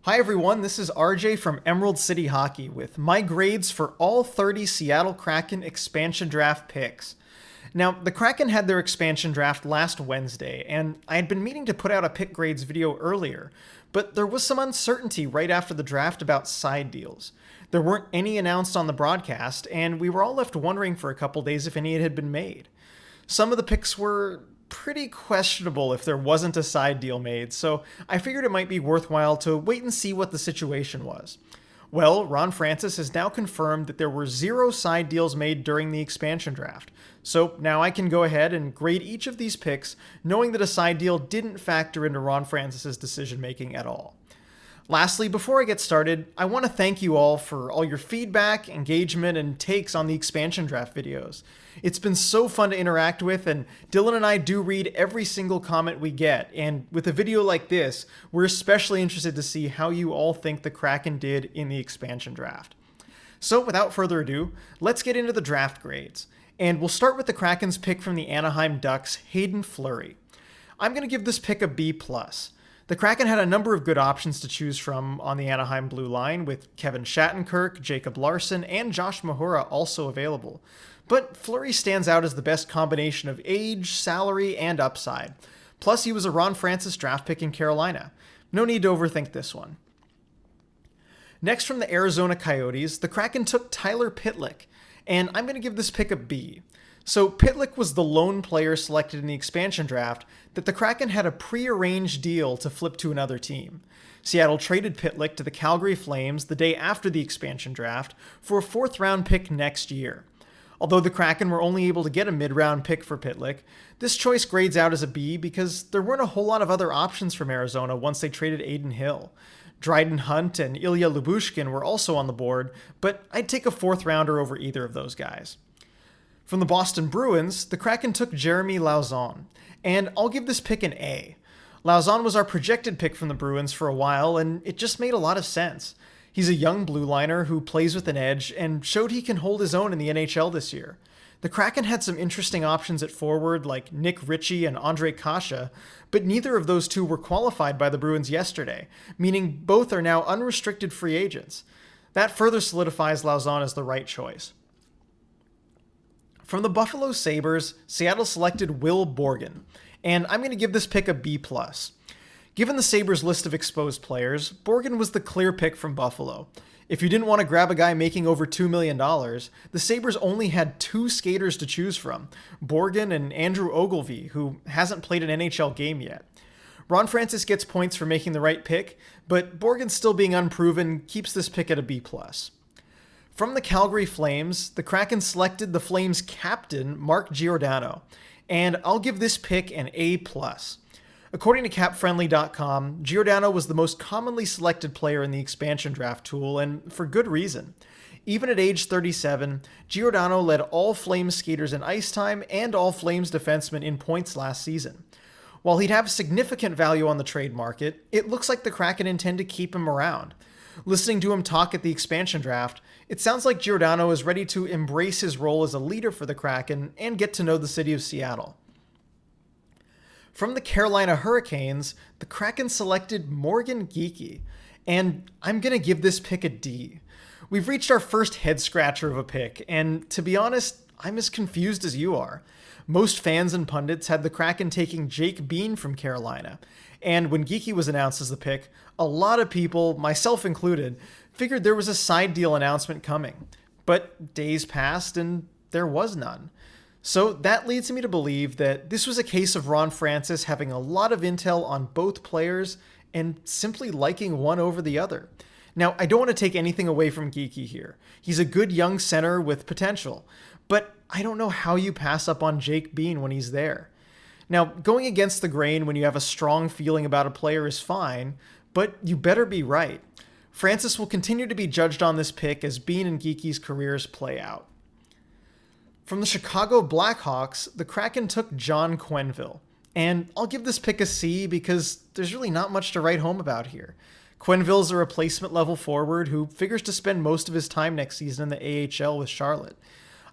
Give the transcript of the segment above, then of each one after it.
Hi everyone, this is RJ from Emerald City Hockey with my grades for all 30 Seattle Kraken Expansion Draft picks. Now, the Kraken had their expansion draft last Wednesday, and I had been meaning to put out a pick grades video earlier, but there was some uncertainty right after the draft about side deals. There weren't any announced on the broadcast, and we were all left wondering for a couple days if any had been made. Some of the picks were pretty questionable if there wasn't a side deal made, so I figured it might be worthwhile to wait and see what the situation was. Well, Ron Francis has now confirmed that there were 0 side deals made during the expansion draft, so now I can go ahead and grade each of these picks knowing that a side deal didn't factor into Ron Francis's decision making at all. Lastly, before I get started, I want to thank you all for all your feedback, engagement, and takes on the expansion draft videos. It's been so fun to interact with, and Dylan and I do read every single comment we get, and with a video like this, we're especially interested to see how you all think the Kraken did in the expansion draft. So without further ado, let's get into the draft grades. And we'll start with the Kraken's pick from the Anaheim Ducks, Hayden Fleury. I'm going to give this pick a B+. The Kraken had a number of good options to choose from on the Anaheim blue line, with Kevin Shattenkirk, Jacob Larson, and Josh Mahura also available. But Fleury stands out as the best combination of age, salary, and upside. Plus, he was a Ron Francis draft pick in Carolina. No need to overthink this one. Next, from the Arizona Coyotes, the Kraken took Tyler Pitlick, and I'm going to give this pick a B. So Pitlick was the lone player selected in the expansion draft that the Kraken had a pre-arranged deal to flip to another team. Seattle traded Pitlick to the Calgary Flames the day after the expansion draft for a 4th-round pick next year. Although the Kraken were only able to get a mid-round pick for Pitlick, this choice grades out as a B because there weren't a whole lot of other options from Arizona once they traded Adin Hill. Dryden Hunt and Ilya Lyubushkin were also on the board, but I'd take a 4th-rounder over either of those guys. From the Boston Bruins, the Kraken took Jeremy Lauzon, and I'll give this pick an A. Lauzon was our projected pick from the Bruins for a while, and it just made a lot of sense. He's a young blue liner who plays with an edge and showed he can hold his own in the NHL this year. The Kraken had some interesting options at forward like Nick Ritchie and Andre Kasha, but neither of those two were qualified by the Bruins yesterday, meaning both are now unrestricted free agents. That further solidifies Lauzon as the right choice. From the Buffalo Sabres, Seattle selected Will Borgen, and I'm going to give this pick a B+. Given the Sabres' list of exposed players, Borgen was the clear pick from Buffalo. If you didn't want to grab a guy making over $2 million, the Sabres only had 2 skaters to choose from, Borgen and Andrew Ogilvy, who hasn't played an NHL game yet. Ron Francis gets points for making the right pick, but Borgen still being unproven keeps this pick at a B+. From the Calgary Flames, the Kraken selected the Flames' captain, Mark Giordano, and I'll give this pick an A+. According to CapFriendly.com, Giordano was the most commonly selected player in the expansion draft tool, and for good reason. Even at age 37, Giordano led all Flames skaters in ice time and all Flames defensemen in points last season. While he'd have significant value on the trade market, it looks like the Kraken intend to keep him around. Listening to him talk at the expansion draft, it sounds like Giordano is ready to embrace his role as a leader for the Kraken and get to know the city of Seattle. From the Carolina Hurricanes, the Kraken selected Morgan Geekie, and I'm going to give this pick a D. We've reached our first head-scratcher of a pick, and to be honest, I'm as confused as you are. Most fans and pundits had the Kraken taking Jake Bean from Carolina, and when Geekie was announced as the pick, a lot of people, myself included, figured there was a side deal announcement coming. But days passed and there was none. So that leads me to believe that this was a case of Ron Francis having a lot of intel on both players and simply liking one over the other. Now, I don't want to take anything away from Geekie here. He's a good young center with potential, but I don't know how you pass up on Jake Bean when he's there. Now, going against the grain when you have a strong feeling about a player is fine, but you better be right. Francis will continue to be judged on this pick as Bean and Geekie's careers play out. From the Chicago Blackhawks, the Kraken took John Quenneville, and I'll give this pick a C because there's really not much to write home about here. Quenneville's a replacement level forward who figures to spend most of his time next season in the AHL with Charlotte.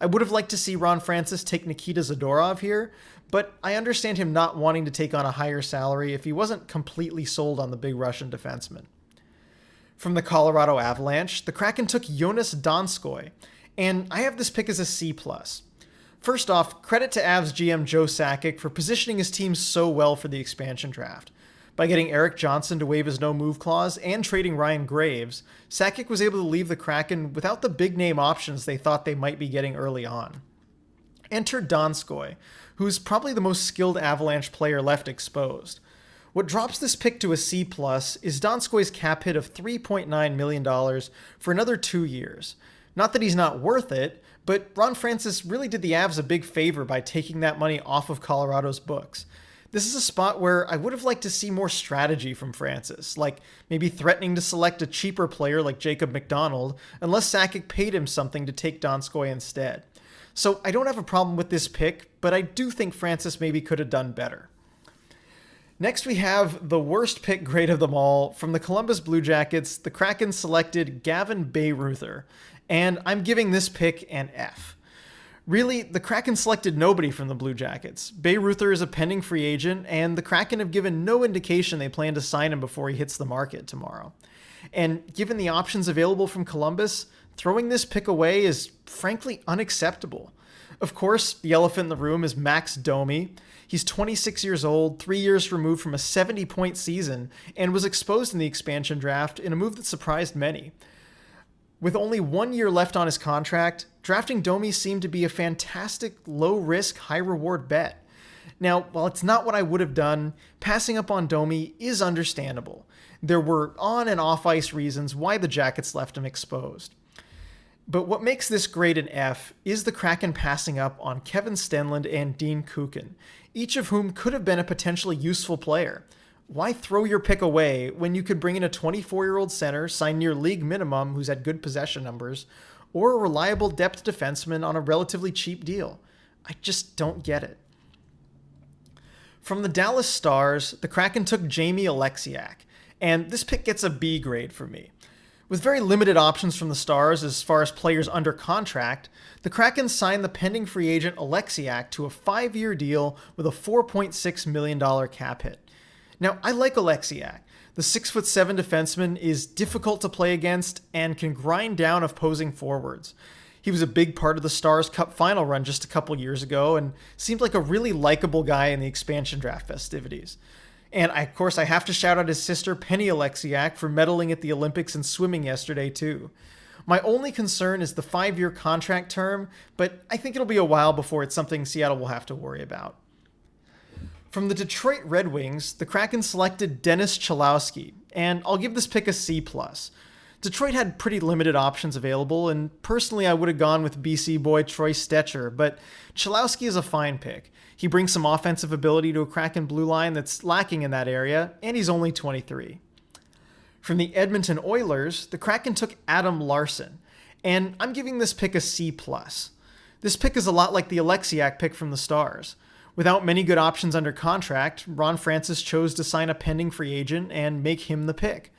I would have liked to see Ron Francis take Nikita Zadorov here, but I understand him not wanting to take on a higher salary if he wasn't completely sold on the big Russian defenseman. From the Colorado Avalanche, the Kraken took Jonas Donskoy, and I have this pick as a C+. First off, credit to Avs GM Joe Sakic for positioning his team so well for the expansion draft. By getting Eric Johnson to waive his no-move clause and trading Ryan Graves, Sakic was able to leave the Kraken without the big-name options they thought they might be getting early on. Enter Donskoy, who's probably the most skilled Avalanche player left exposed. What drops this pick to a C+ is Donskoy's cap hit of $3.9 million for another 2 years. Not that he's not worth it, but Ron Francis really did the Avs a big favor by taking that money off of Colorado's books. This is a spot where I would have liked to see more strategy from Francis, like maybe threatening to select a cheaper player like Jacob McDonald, unless Sakic paid him something to take Donskoy instead. So I don't have a problem with this pick, but I do think Francis maybe could have done better. Next we have the worst pick grade of them all. From the Columbus Blue Jackets, the Kraken selected Gavin Bayreuther, and I'm giving this pick an F. Really, the Kraken selected nobody from the Blue Jackets. Bayreuther is a pending free agent, and the Kraken have given no indication they plan to sign him before he hits the market tomorrow. And given the options available from Columbus, throwing this pick away is frankly unacceptable. Of course, the elephant in the room is Max Domi. He's 26 years old, 3 years removed from a 70-point season, and was exposed in the expansion draft in a move that surprised many. With only 1 year left on his contract, drafting Domi seemed to be a fantastic, low-risk, high-reward bet. Now, while it's not what I would have done, passing up on Domi is understandable. There were on- and off-ice reasons why the Jackets left him exposed. But what makes this grade an F is the Kraken passing up on Kevin Stenlund and Dean Kukin, each of whom could have been a potentially useful player. Why throw your pick away when you could bring in a 24-year-old center signed near league minimum who's had good possession numbers, or a reliable depth defenseman on a relatively cheap deal? I just don't get it. From the Dallas Stars, the Kraken took Jamie Alexiak, and this pick gets a B grade for me. With very limited options from the Stars as far as players under contract, the Kraken signed the pending free agent Alexiak to a 5-year deal with a $4.6 million cap hit. Now, I like Alexiak. The 6'7" defenseman is difficult to play against and can grind down opposing forwards. He was a big part of the Stars Cup final run just a couple years ago and seemed like a really likable guy in the expansion draft festivities. And of course, I have to shout out his sister Penny Alexiak for medaling at the Olympics in swimming yesterday too. My only concern is the 5-year contract term, but I think it'll be a while before it's something Seattle will have to worry about. From the Detroit Red Wings, the Kraken selected Dennis Chalowski, and I'll give this pick a C+. Detroit had pretty limited options available, and personally I would have gone with BC boy Troy Stetcher, but Chalowski is a fine pick. He brings some offensive ability to a Kraken blue line that's lacking in that area, and he's only 23. From the Edmonton Oilers, the Kraken took Adam Larson, and I'm giving this pick a C+. This pick is a lot like the Alexiak pick from the Stars. Without many good options under contract, Ron Francis chose to sign a pending free agent and make him the pick.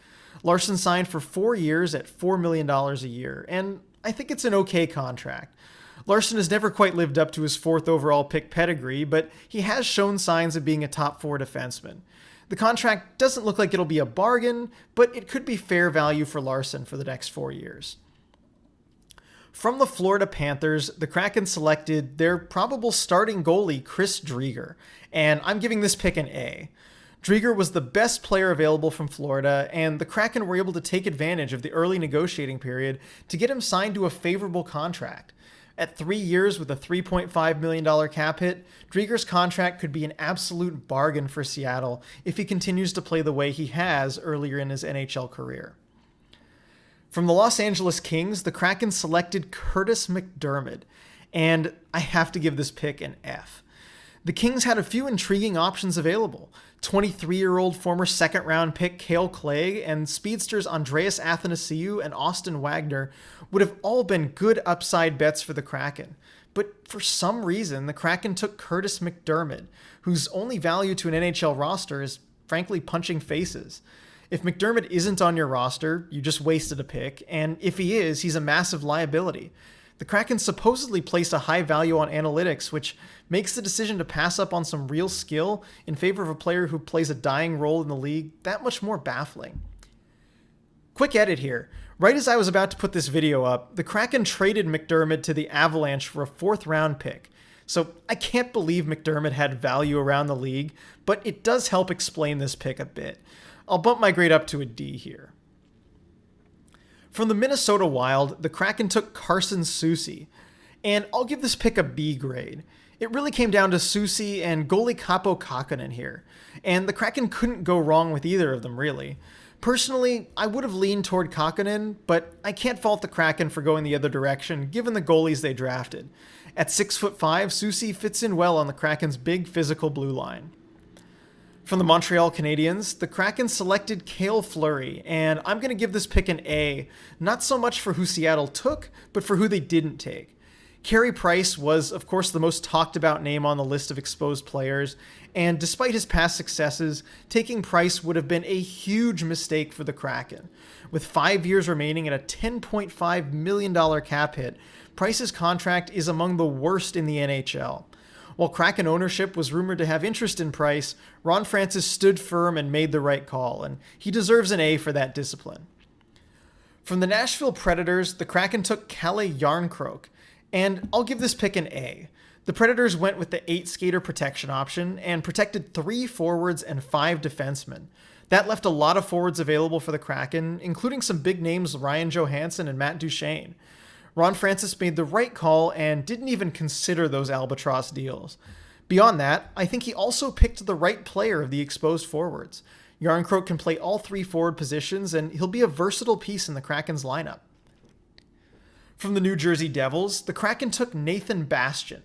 Larson signed for 4 years at $4 million a year, and I think it's an okay contract. Larson has never quite lived up to his 4th overall pick pedigree, but he has shown signs of being a top 4 defenseman. The contract doesn't look like it'll be a bargain, but it could be fair value for Larson for the next 4 years. From the Florida Panthers, the Kraken selected their probable starting goalie, Chris Driedger, and I'm giving this pick an A. Driedger was the best player available from Florida, and the Kraken were able to take advantage of the early negotiating period to get him signed to a favorable contract. At 3 years with a $3.5 million cap hit, Driedger's contract could be an absolute bargain for Seattle if he continues to play the way he has earlier in his NHL career. From the Los Angeles Kings, the Kraken selected Curtis McDermott, and I have to give this pick an F. The Kings had a few intriguing options available. 23-year-old former second-round pick Cale Clay and speedsters Andreas Athanasiou and Austin Wagner would have all been good upside bets for the Kraken. But for some reason, the Kraken took Curtis McDermott, whose only value to an NHL roster is frankly punching faces. If McDermott isn't on your roster, you just wasted a pick, and if he is, he's a massive liability. The Kraken supposedly place a high value on analytics, which makes the decision to pass up on some real skill in favor of a player who plays a dying role in the league that much more baffling. Quick edit here. Right as I was about to put this video up, the Kraken traded McDermott to the Avalanche for a 4th round pick. So I can't believe McDermott had value around the league, but it does help explain this pick a bit. I'll bump my grade up to a D here. From the Minnesota Wild, the Kraken took Carson Soucy, and I'll give this pick a B grade. It really came down to Soucy and goalie Kaapo Kakkonen here, and the Kraken couldn't go wrong with either of them really. Personally, I would have leaned toward Kakkonen, but I can't fault the Kraken for going the other direction given the goalies they drafted. At 6'5", Soucy fits in well on the Kraken's big physical blue line. From the Montreal Canadiens, the Kraken selected Cale Fleury, and I'm going to give this pick an A, not so much for who Seattle took, but for who they didn't take. Carey Price was, of course, the most talked about name on the list of exposed players, and despite his past successes, taking Price would have been a huge mistake for the Kraken. With 5 years remaining at a $10.5 million cap hit, Price's contract is among the worst in the NHL. While Kraken ownership was rumored to have interest in Price, Ron Francis stood firm and made the right call, and he deserves an A for that discipline. From the Nashville Predators, the Kraken took Kalle Järnkrok, and I'll give this pick an A. The Predators went with the 8-skater protection option and protected 3 forwards and 5 defensemen. That left a lot of forwards available for the Kraken, including some big names Ryan Johansson and Matt Duchene. Ron Francis made the right call and didn't even consider those albatross deals. Beyond that, I think he also picked the right player of the exposed forwards. Järnkrok can play all 3 forward positions, and he'll be a versatile piece in the Kraken's lineup. From the New Jersey Devils, the Kraken took Nathan Bastian,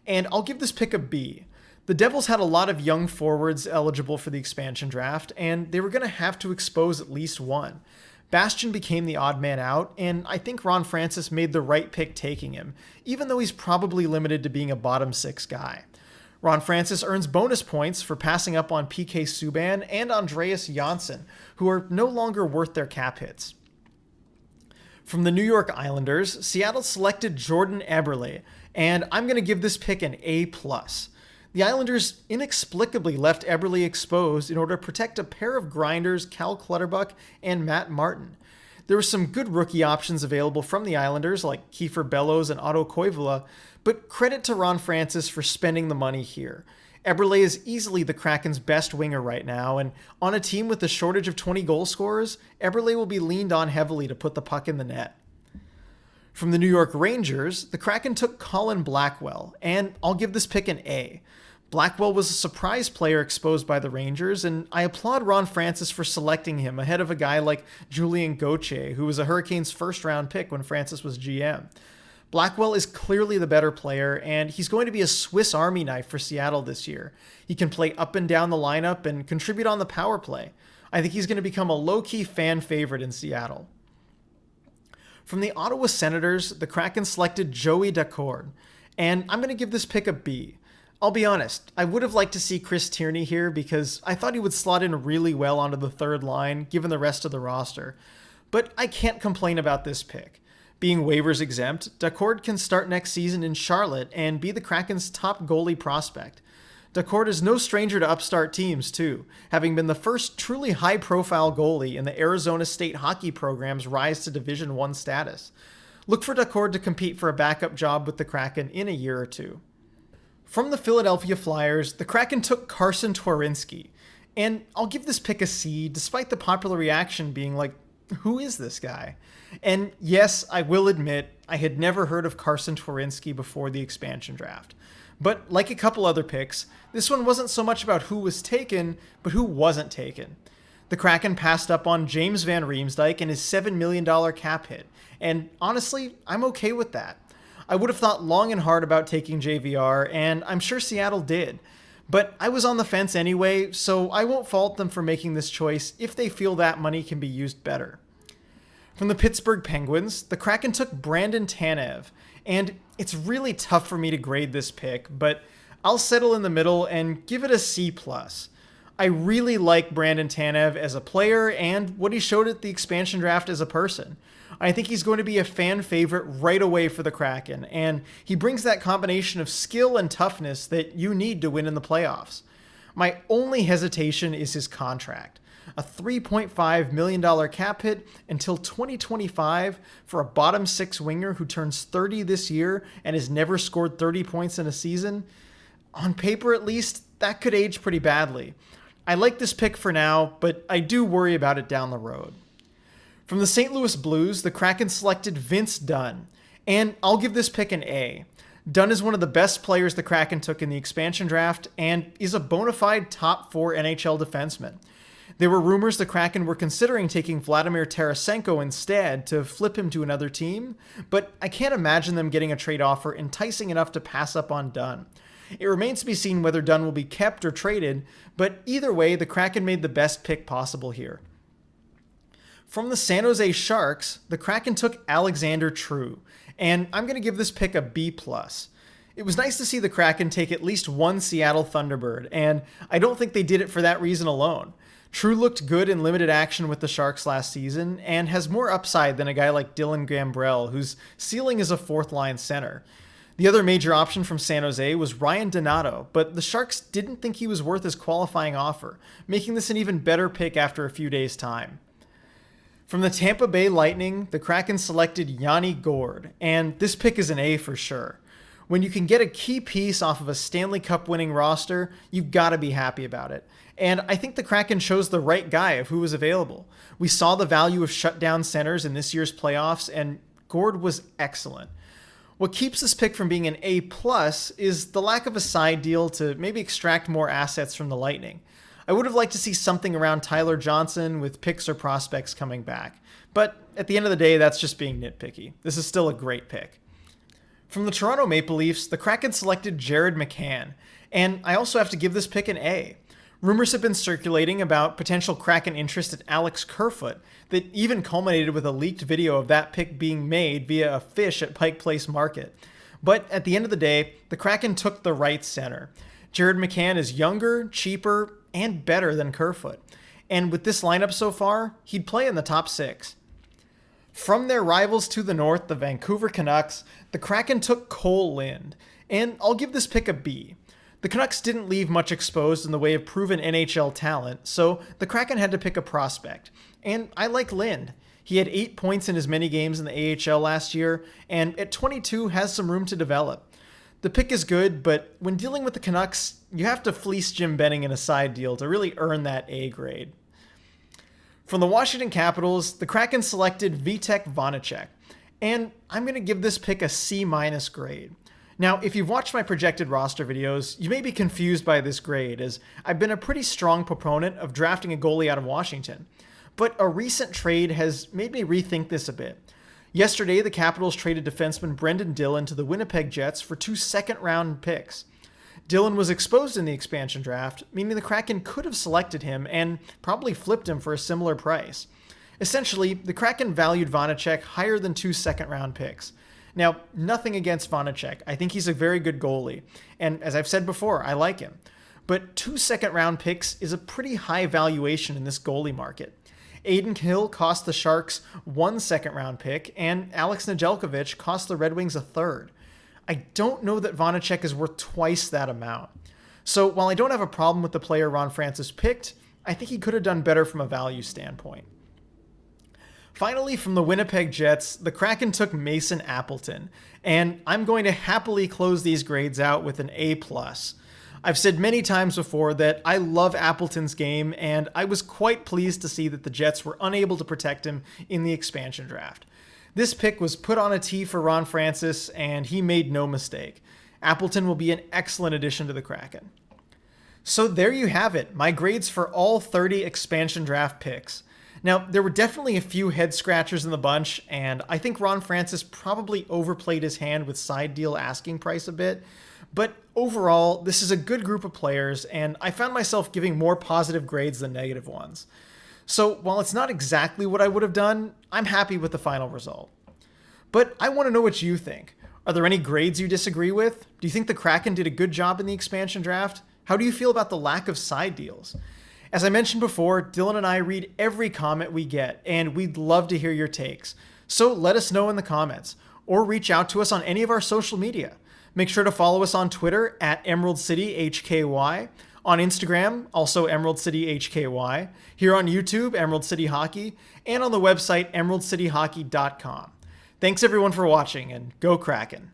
and I'll give this pick a B. The Devils had a lot of young forwards eligible for the expansion draft, and they were going to have to expose at least one. Bastian became the odd man out, and I think Ron Francis made the right pick taking him, even though he's probably limited to being a bottom 6 guy. Ron Francis earns bonus points for passing up on PK Subban and Andreas Johnsson, who are no longer worth their cap hits. From the New York Islanders, Seattle selected Jordan Eberle, and I'm going to give this pick an A+. The Islanders inexplicably left Eberle exposed in order to protect a pair of grinders, Cal Clutterbuck and Matt Martin. There were some good rookie options available from the Islanders, like Kiefer Bellows and Otto Koivula, but credit to Ron Francis for spending the money here. Eberle is easily the Kraken's best winger right now, and on a team with a shortage of 20 goal scorers, Eberle will be leaned on heavily to put the puck in the net. From the New York Rangers, the Kraken took Colin Blackwell, and I'll give this pick an A. Blackwell was a surprise player exposed by the Rangers, and I applaud Ron Francis for selecting him ahead of a guy like Julien Gauthier, who was a Hurricanes first-round pick when Francis was GM. Blackwell is clearly the better player, and he's going to be a Swiss Army knife for Seattle this year. He can play up and down the lineup and contribute on the power play. I think he's going to become a low-key fan favorite in Seattle. From the Ottawa Senators, the Kraken selected Joey Daccord, and I'm going to give this pick a B. I'll be honest, I would have liked to see Chris Tierney here because I thought he would slot in really well onto the third line given the rest of the roster. But I can't complain about this pick. Being waivers exempt, Daccord can start next season in Charlotte and be the Kraken's top goalie prospect. Daccord is no stranger to upstart teams, too, having been the first truly high-profile goalie in the Arizona State hockey program's rise to Division I status. Look for Daccord to compete for a backup job with the Kraken in a year or two. From the Philadelphia Flyers, the Kraken took Carson Twarynski, and I'll give this pick a C, despite the popular reaction being like, who is this guy? And yes, I will admit, I had never heard of Carson Twarynski before the expansion draft. But like a couple other picks, this one wasn't so much about who was taken, but who wasn't taken. The Kraken passed up on James Van Riemsdyk and his $7 million cap hit, and honestly, I'm okay with that. I would have thought long and hard about taking JVR, and I'm sure Seattle did. But I was on the fence anyway, so I won't fault them for making this choice if they feel that money can be used better. From the Pittsburgh Penguins, the Kraken took Brandon Tanev, and it's really tough for me to grade this pick, but I'll settle in the middle and give it a C+. I really like Brandon Tanev as a player and what he showed at the expansion draft as a person. I think he's going to be a fan favorite right away for the Kraken, and he brings that combination of skill and toughness that you need to win in the playoffs. My only hesitation is his contract. a $3.5 million cap hit until 2025 for a bottom six winger who turns 30 this year and has never scored 30 points in a season. On paper, at least, that could age pretty badly. I like this pick for now, but I do worry about it down the road. From the St. Louis Blues, the Kraken selected Vince Dunn, and I'll give this pick an A. Dunn is one of the best players the Kraken took in the expansion draft and is a bona fide top 4 NHL defenseman. There were rumors the Kraken were considering taking Vladimir Tarasenko instead to flip him to another team, but I can't imagine them getting a trade offer enticing enough to pass up on Dunn. It remains to be seen whether Dunn will be kept or traded, but either way, the Kraken made the best pick possible here. From the San Jose Sharks, the Kraken took Alexander True, and I'm going to give this pick a B+. It was nice to see the Kraken take at least one Seattle Thunderbird, and I don't think they did it for that reason alone. True looked good in limited action with the Sharks last season, and has more upside than a guy like Dylan Gambrell, whose ceiling is a fourth-line center. The other major option from San Jose was Ryan Donato, but the Sharks didn't think he was worth his qualifying offer, making this an even better pick after a few days' time. From the Tampa Bay Lightning, the Kraken selected Yanni Gourde, and this pick is an A for sure. When you can get a key piece off of a Stanley Cup winning roster, you've got to be happy about it. And I think the Kraken chose the right guy of who was available. We saw the value of shutdown centers in this year's playoffs, and Gourde was excellent. What keeps this pick from being an A+ is the lack of a side deal to maybe extract more assets from the Lightning. I would have liked to see something around Tyler Johnson with picks or prospects coming back. But at the end of the day, that's just being nitpicky. This is still a great pick. From the Toronto Maple Leafs, the Kraken selected Jared McCann. And I also have to give this pick an A. Rumors have been circulating about potential Kraken interest at Alex Kerfoot that even culminated with a leaked video of that pick being made via a fish at Pike Place Market. But at the end of the day, the Kraken took the right center. Jared McCann is younger, cheaper, and better than Kerfoot. And with this lineup so far, he'd play in the top 6. From their rivals to the north, the Vancouver Canucks, the Kraken took Cole Lind. And I'll give this pick a B. The Canucks didn't leave much exposed in the way of proven NHL talent, so the Kraken had to pick a prospect. And I like Lind. He had 8 points in as many games in the AHL last year, and at 22 has some room to develop. The pick is good, but when dealing with the Canucks, you have to fleece Jim Benning in a side deal to really earn that A grade. From the Washington Capitals, the Kraken selected Vitek Vanacek, and I'm going to give this pick a C- grade. Now, if you've watched my projected roster videos, you may be confused by this grade, as I've been a pretty strong proponent of drafting a goalie out of Washington. But a recent trade has made me rethink this a bit. Yesterday, the Capitals traded defenseman Brendan Dillon to the Winnipeg Jets for 2 second-round picks. Dillon was exposed in the expansion draft, meaning the Kraken could have selected him and probably flipped him for a similar price. Essentially, the Kraken valued Vanacek higher than 2 second-round picks. Now, nothing against Vanacek. I think he's a very good goalie, and as I've said before, I like him. But 2 second-round picks is a pretty high valuation in this goalie market. Aiden Hill cost the Sharks 1 second-round pick, and Alex Nedeljkovic cost the Red Wings a third. I don't know that Vanacek is worth twice that amount. So while I don't have a problem with the player Ron Francis picked, I think he could have done better from a value standpoint. Finally, from the Winnipeg Jets, the Kraken took Mason Appleton, and I'm going to happily close these grades out with an A+. I've said many times before that I love Appleton's game, and I was quite pleased to see that the Jets were unable to protect him in the expansion draft. This pick was put on a tee for Ron Francis, and he made no mistake. Appleton will be an excellent addition to the Kraken. So there you have it, my grades for all 30 expansion draft picks. Now, there were definitely a few head scratchers in the bunch, and I think Ron Francis probably overplayed his hand with side deal asking price a bit. But overall, this is a good group of players, and I found myself giving more positive grades than negative ones. So while it's not exactly what I would have done, I'm happy with the final result. But I want to know what you think. Are there any grades you disagree with? Do you think the Kraken did a good job in the expansion draft? How do you feel about the lack of side deals? As I mentioned before, Dylan and I read every comment we get, and we'd love to hear your takes. So let us know in the comments, or reach out to us on any of our social media. Make sure to follow us on Twitter at EmeraldCityHKY. On Instagram, also Emerald City HKY, here on YouTube, Emerald City Hockey, and on the website emeraldcityhockey.com. Thanks everyone for watching, and go Kraken!